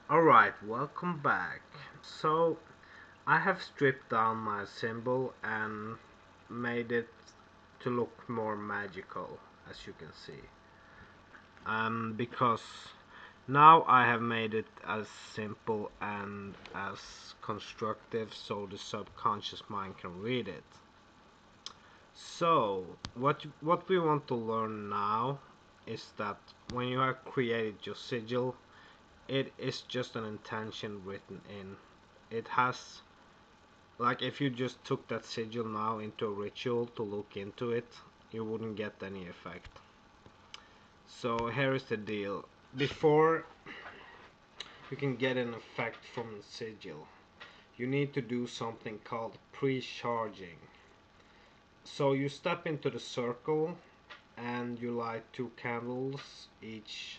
Alright, welcome back. So, I have stripped down my symbol and made it to look more magical, as you can see. Because now I have made it as simple and as constructive so the subconscious mind can read it. So, what we want to learn now is that when you have created your sigil, it is just an intention written in. It has, like, if you just took that sigil now into a ritual to look into it, you wouldn't get any effect. So here is the deal. Before you can get an effect from the sigil, you need to do something called pre-charging. So you step into the circle and you light two candles each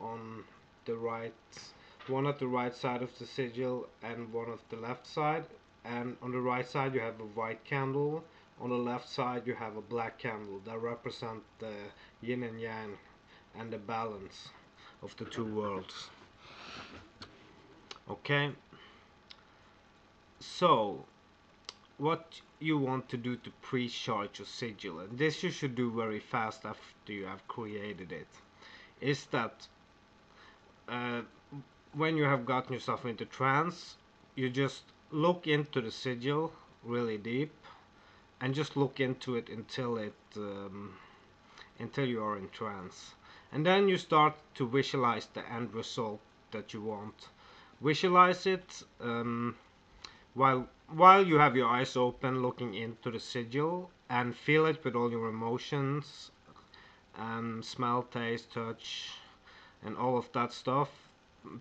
on the right, one at the right side of the sigil and one at the left side. And on the right side you have a white candle, on the left side you have a black candle that represent the yin and yang and the balance of the two worlds. Okay, so what you want to do to pre-charge your sigil, and this you should do very fast after you have created it, is that uh, when you have gotten yourself into trance, you just look into the sigil really deep and just look into it until you are in trance, and then you start to visualize the end result that you want. Visualize it while you have your eyes open, looking into the sigil, and feel it with all your emotions, smell, taste, touch, and all of that stuff.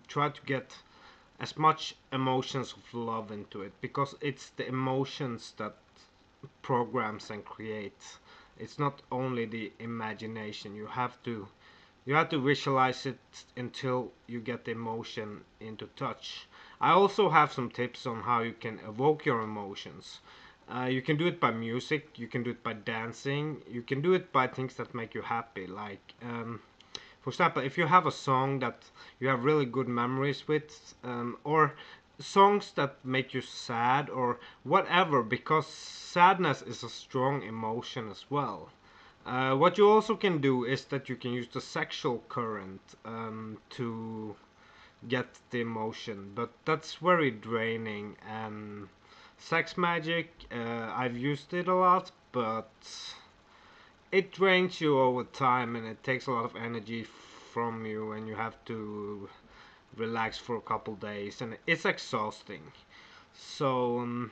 Try to get as much emotions of love into it, because it's the emotions that programs and creates. It's not only the imagination. You have to visualize it until you get the emotion into touch. I also have some tips on how you can evoke your emotions. You can do it by music, you can do it by dancing, you can do it by things that make you happy, like for example, if you have a song that you have really good memories with, or songs that make you sad, or whatever, because sadness is a strong emotion as well. What you also can do is that you can use the sexual current to get the emotion, but that's very draining. And sex magic, I've used it a lot, but it drains you over time and it takes a lot of energy from you, and you have to relax for a couple days, and it's exhausting. So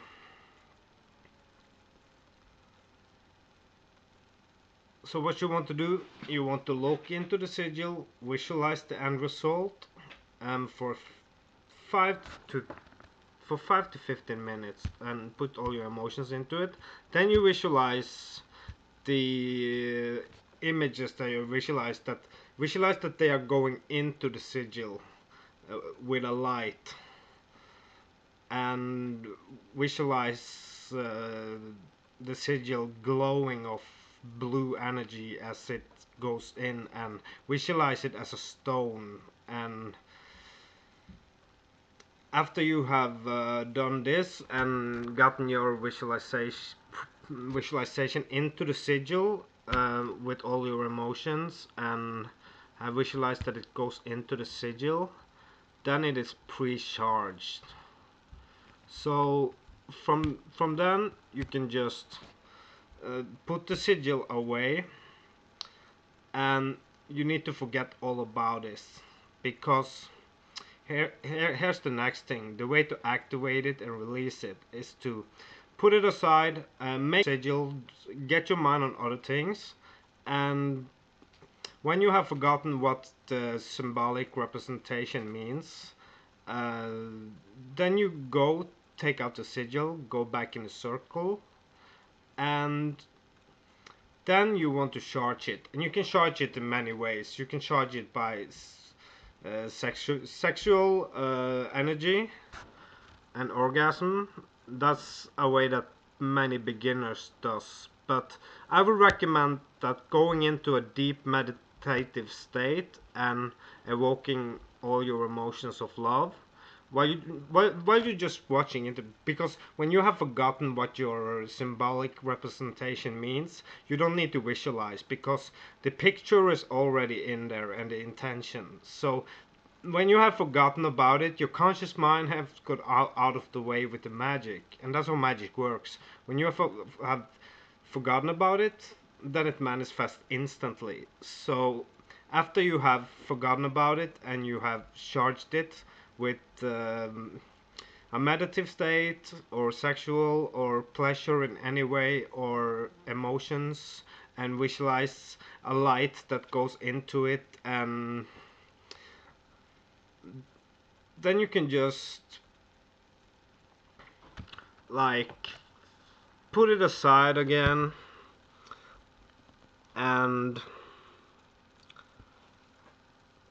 what you want to do, you want to look into the sigil, visualize the end result, and five to 15 minutes, and put all your emotions into it. Then you visualize the images that you visualize that they are going into the sigil with a light, and visualize the sigil glowing of blue energy as it goes in, and visualize it as a stone. And after you have done this and gotten your visualization into the sigil with all your emotions, and have visualized that it goes into the sigil, then it is pre-charged. So from then you can just put the sigil away, and you need to forget all about this, because here's the next thing. The way to activate it and release it is to put it aside and make sigil, get your mind on other things, and when you have forgotten what the symbolic representation means, uh, then you go take out the sigil, go back in the circle, and then you want to charge it. And you can charge it in many ways. You can charge it by sexual energy and orgasm. That's a way that many beginners does. But I would recommend that going into a deep meditative state and evoking all your emotions of love while you're just watching it, because when you have forgotten what your symbolic representation means, you don't need to visualize, because the picture is already in there and the intention. So when you have forgotten about it, your conscious mind has got out of the way with the magic, and that's how magic works. When you have forgotten about it, then it manifests instantly. So after you have forgotten about it and you have charged it with a meditative state or sexual or pleasure in any way or emotions, and visualize a light that goes into it, and then you can just like put it aside again, and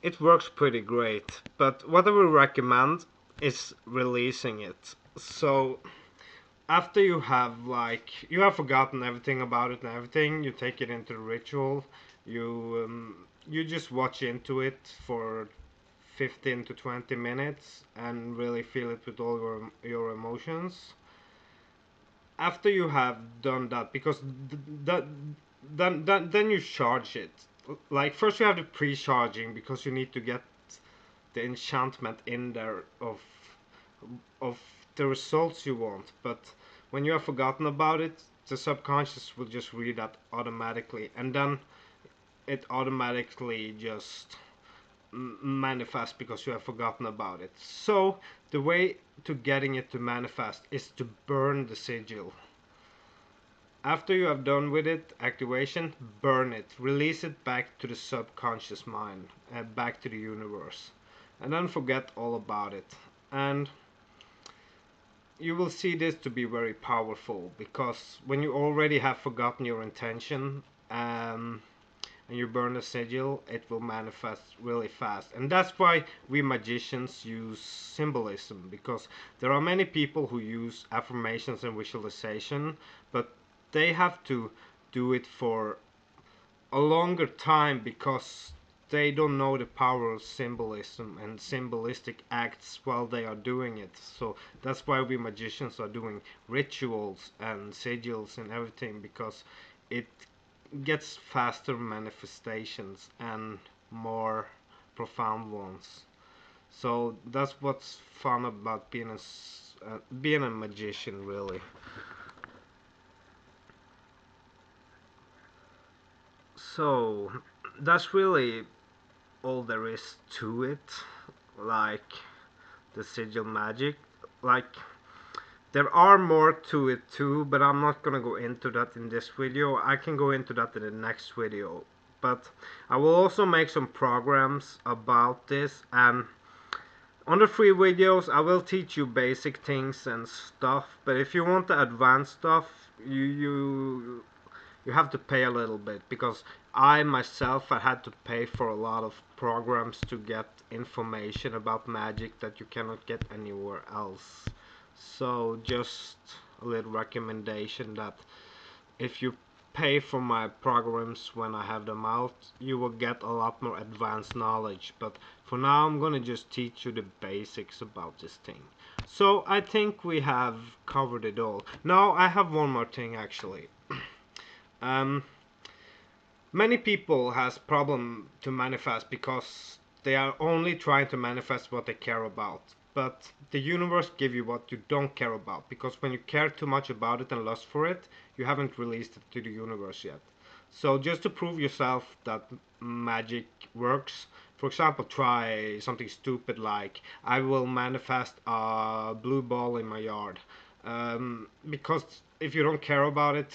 it works pretty great. But what I would recommend is releasing it. So after you have forgotten everything about it and everything, you take it into the ritual. You just watch into it for 15 to 20 minutes and really feel it with all your emotions. After you have done that, because that then you charge it. Like first you have the pre-charging, because you need to get the enchantment in there of the results you want. But when you have forgotten about it, the subconscious will just read that automatically, and then it automatically just manifests because you have forgotten about it. So the way to getting it to manifest is to burn the sigil. After you have done with it, activation, burn it, release it back to the subconscious mind, back to the universe, and then forget all about it. And you will see this to be very powerful, because when you already have forgotten your intention, um, and you burn the sigil, it will manifest really fast. And that's why we magicians use symbolism, because there are many people who use affirmations and visualization, but they have to do it for a longer time, because they don't know the power of symbolism and symbolistic acts while they are doing it. So that's why we magicians are doing rituals and sigils and everything, because it gets faster manifestations and more profound ones. So that's what's fun about being a magician, really. So that's really all there is to it, like the sigil magic. Like there are more to it too, but I'm not gonna go into that in this video. I can go into that in the next video. But I will also make some programs about this, and on the free videos I will teach you basic things and stuff. But if you want the advanced stuff, you have to pay a little bit, because I myself I had to pay for a lot of programs to get information about magic that you cannot get anywhere else. So just a little recommendation that if you pay for my programs when I have them out, you will get a lot more advanced knowledge. But for now I'm gonna just teach you the basics about this thing. So I think we have covered it all. Now I have one more thing actually. Um, Many people has problem to manifest because they are only trying to manifest what they care about. But the universe give you what you don't care about, because when you care too much about it and lust for it, you haven't released it to the universe yet. So just to prove yourself that magic works, for example, try something stupid like I will manifest a blue ball in my yard. Because if you don't care about it,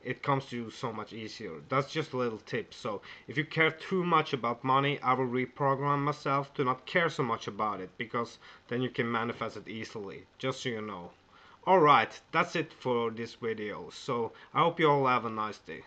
it comes to you so much easier. That's just a little tip. So if you care too much about money, I will reprogram myself to not care so much about it, because then you can manifest it easily, just so you know. Alright, that's it for this video. So I hope you all have a nice day.